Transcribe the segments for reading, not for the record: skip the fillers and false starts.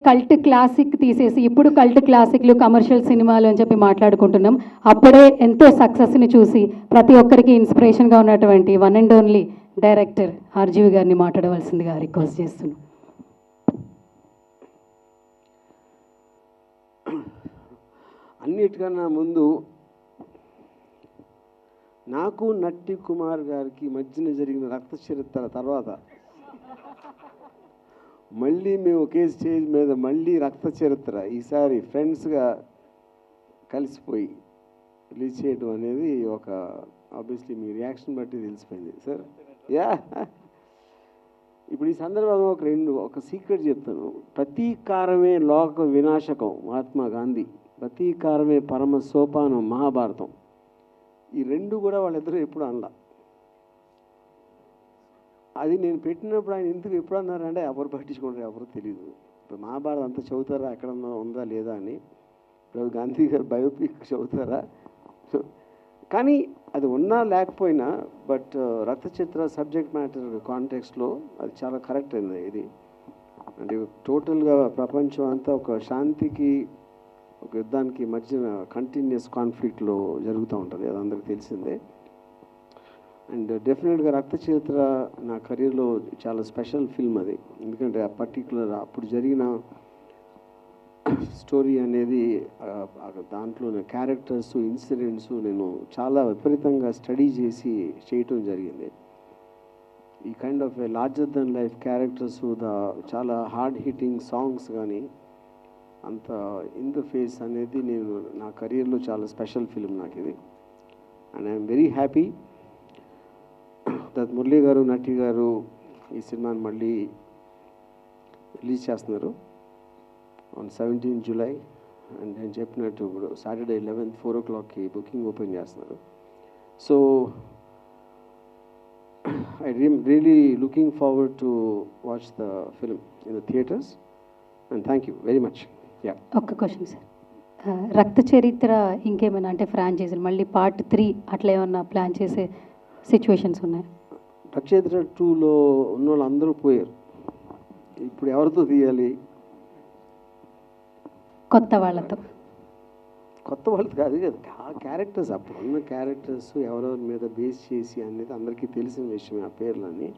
Cult classic తీసేసి ఇప్పుడు cult క్లాసిక్లు commercial సినిమాలు అని చెప్పి మాట్లాడుకుంటున్నాం. అప్పుడే ఎంతో సక్సెస్ని చూసి ప్రతి ఒక్కరికి ఇన్స్పిరేషన్గా ఉన్నటువంటి one and only director RGV గారిని మాట్లాడవలసిందిగా రిక్వెస్ట్ చేస్తున్నాం. అన్నిటికన్నా ముందు నాకు నట్టి కుమార్ గారికి మధ్యన జరిగిన రక్త చరిత్ర తర్వాత మళ్ళీ మేము ఒకే స్టేజ్ మీద మళ్ళీ రక్త చరిత్ర ఈసారి ఫ్రెండ్స్గా కలిసిపోయి రిలీజ్ చేయడం అనేది ఒక ఆబ్వియస్లీ మీ రియాక్షన్ బట్టి తెలిసిపోయింది సార్. యా, ఇప్పుడు ఈ సందర్భంగా ఒక సీక్రెట్ చెప్తాను. ప్రతీకారమే లోక వినాశకం మహాత్మా గాంధీ, ప్రతీకారమే పరమ సోపానం మహాభారతం. ఈ రెండు కూడా వాళ్ళిద్దరూ ఎప్పుడు అనలా. అది నేను పెట్టినప్పుడు ఆయన ఎందుకు ఎప్పుడు అన్నారంటే ఎవరు పట్టించుకుంటారు, ఎవరు తెలియదు. ఇప్పుడు మహాభారతం అంతా చదువుతారా, ఎక్కడ ఉందా లేదా అని. ఇప్పుడు గాంధీ గారు బయోపిక్ చదువుతారా, కానీ అది ఉన్నా లేకపోయినా బట్ రక్త చిత్ర సబ్జెక్ట్ మ్యాటర్ కాంటెక్స్ట్లో అది చాలా కరెక్ట్ అయింది. ఇది అంటే టోటల్గా ప్రపంచం అంతా ఒక శాంతికి ఒక యుద్ధానికి మధ్యన కంటిన్యూస్ కాన్ఫ్లిక్ట్లో జరుగుతూ ఉంటుంది, అది అందరికీ తెలిసిందే. అండ్ డెఫినెట్గా రక్త చరిత్ర నా కెరీర్లో చాలా స్పెషల్ ఫిల్మ్ అది. ఎందుకంటే ఆ పర్టికులర్ అప్పుడు జరిగిన స్టోరీ అనేది దాంట్లో క్యారెక్టర్స్ ఇన్సిడెంట్స్ నేను చాలా విపరీతంగా స్టడీ చేసి చేయటం జరిగింది. ఈ kind of A larger than life characters, చాలా హార్డ్ హిట్టింగ్ సాంగ్స్ కానీ అంత ఇన్ ద ఫేస్ అనేది నేను నా కెరీర్లో చాలా స్పెషల్ ఫిల్మ్ నాకు ఇది. And I'm very happy that Murali గారు నటి గారు ఈ సినిమాని మళ్ళీ రిలీజ్ చేస్తున్నారు ఆన్ 17 జూలై. అండ్ నేను చెప్పినట్టు ఇప్పుడు సాటర్డే 11th 4 o'clockకి బుకింగ్ ఓపెన్ చేస్తున్నారు. So I really looking forward to watch the film in the theatres and thank you very much. ఒక్క క్వశ్చన్ సార్, రక్త చరిత్ర ఇంకేమైనా అంటే ఫ్రాంచైజీలు మళ్ళీ పార్ట్ 3 అట్లా ఏమన్నా ప్లాన్ చేసే సిచ్యువేషన్స్ ఉన్నాయి? రక్త చరిత్ర 2లో ఉన్న వాళ్ళు అందరూ పోయారు, ఇప్పుడు ఎవరితో తీయాలి? కొత్త వాళ్ళతో కాదు కదా, ఆ క్యారెక్టర్స్ అప్పుడు ఉన్న క్యారెక్టర్స్ ఎవరెవరి మీద బేస్ చేసి అనేది అందరికీ తెలిసిన విషయమే. ఆ పేర్లని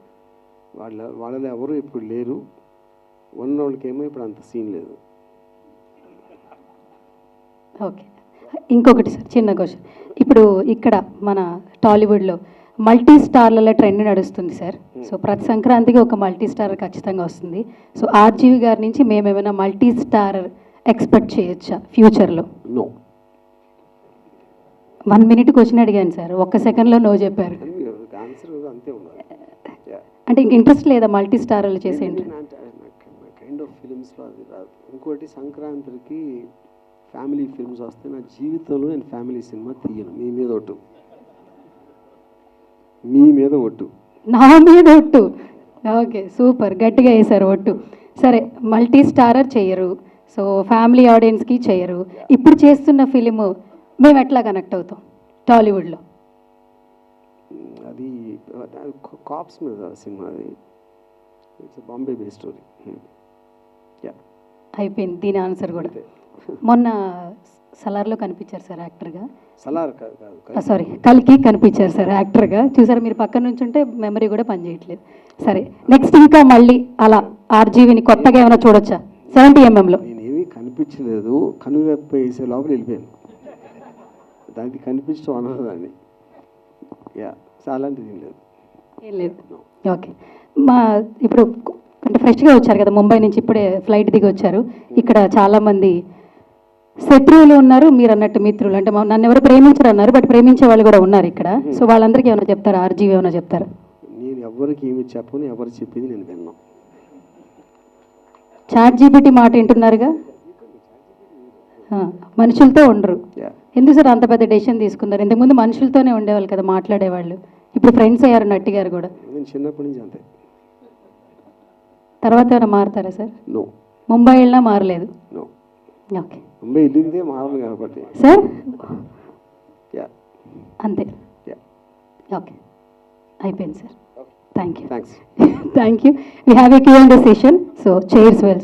వాళ్ళలో ఎవరు ఇప్పుడు లేరు, ఉన్నోళ్ళకేమో ఇప్పుడు అంత సీన్ లేదు. ఓకే, ఇంకొకటి సార్ చిన్న క్వశ్చన్. ఇప్పుడు ఇక్కడ మన టాలీవుడ్లో మల్టీ స్టార్ల ట్రెండ్ నడుస్తుంది సార్. సో ప్రతి సంక్రాంతికి ఒక మల్టీ స్టార్ ఖచ్చితంగా వస్తుంది. సో ఆర్జీవి గారి నుంచి మేమేమైనా మల్టీ స్టార్ ఎక్స్పెక్ట్ చేయొచ్చా ఫ్యూచర్లో? నో. 1 minute క్వశ్చన్ అడిగాను సార్, 1 సెకండ్లో నో చెప్పారు. అంటే ఇంక ఇంట్రెస్ట్ లేదా మల్టీ స్టార్లు చేసే కైండ్ ఆఫ్ ఫిలిమ్స్లో అది రాదు. ఇంకోటి సంక్రాంతికి ఫ్యామిలీ ఫిల్మ్స్ వస్తే నా జీవితంలో నేను ఫ్యామిలీ సినిమా తీయను. మీ మీద ఒట్టు, నా మీద ఒట్టు. ఓకే, సూపర్, గట్టిగా వేశారు ఒట్టు. సరే, మల్టీ స్టారర్ చేయరు, సో ఫ్యామిలీ ఆడియన్స్కి చేయరు. ఇప్పుడు చేస్తున్న ఫిలిము మేము ఎట్లా కనెక్ట్ అవుతాం టాలీవుడ్లో? అది కాప్స్ మీద సినిమా, అది ఇట్స్ బాంబే బేస్డ్ స్టోరీ. అయిపోయింది దీని ఆన్సర్ కూడా. మొన్న సలార్లో కనిపించారు సార్ యాక్టర్గా. సారీ, కల్కి కనిపించారు సార్ యాక్టర్గా. చూసారా, మీరు పక్కన నుంచి ఉంటే మెమరీ కూడా పనిచేయట్లేదు. సరే, నెక్స్ట్ ఇంకా మళ్ళీ అలా ఆర్జీవిని కొత్తగా ఏమైనా చూడొచ్చా 70mm? నేనేమీ కనిపించలేదు, కనురెప్ప వేసే లోపల వెళ్ళిపోయాను. దానికి కనిపించడం అన్నది దాన్ని. అలాంటిది ఏం లేదు. ఓకే, ఇప్పుడు అంటే ఫ్రెష్గా వచ్చారు కదా ముంబై నుంచి, ఇప్పుడే ఫ్లైట్ దిగి వచ్చారు. ఇక్కడ చాలామంది శత్రువులు ఉన్నారు, మీరు అన్నట్టు మిత్రులు. అంటే నన్ను ఎవరు ప్రేమించరు అన్నారు, బట్ ప్రేమించే వాళ్ళు కూడా ఉన్నారు ఇక్కడ. సో వాళ్ళందరికీ ఏమైనా చెప్తారా, ఆర్జీవి ఏమైనా చెప్తారా? నేను ఎవరికి ఏమి చెప్పను, ఎవరు చెప్పింది నేను విన్నాను. చాట్ జీపీటీ మాట వింటున్నారుగా, మనుషులతో ఉండరు. ఎందుకు సార్ అంత పెద్ద డెసిషన్ తీసుకున్నారు? ఇంతకుముందు మనుషులతోనే ఉండేవాళ్ళు కదా మాట్లాడేవాళ్ళు, ఇప్పుడు ఫ్రెండ్స్ అయ్యారు నట్టి గారు కూడా. నేను చిన్నప్పటి నుంచి అంతే. తర్వాత ఏమైనా మారుతారా సార్? నో. ముంబై వెళ్ళినా మారలేదు? నో. ఓకే, ముంబై వెళ్ళిందే మారదు కాబట్టి సార్. అంతే. ఓకే, అయిపోయింది sir. Thank you. Thanks. Thank you. We have a Q&A session, so chairs well.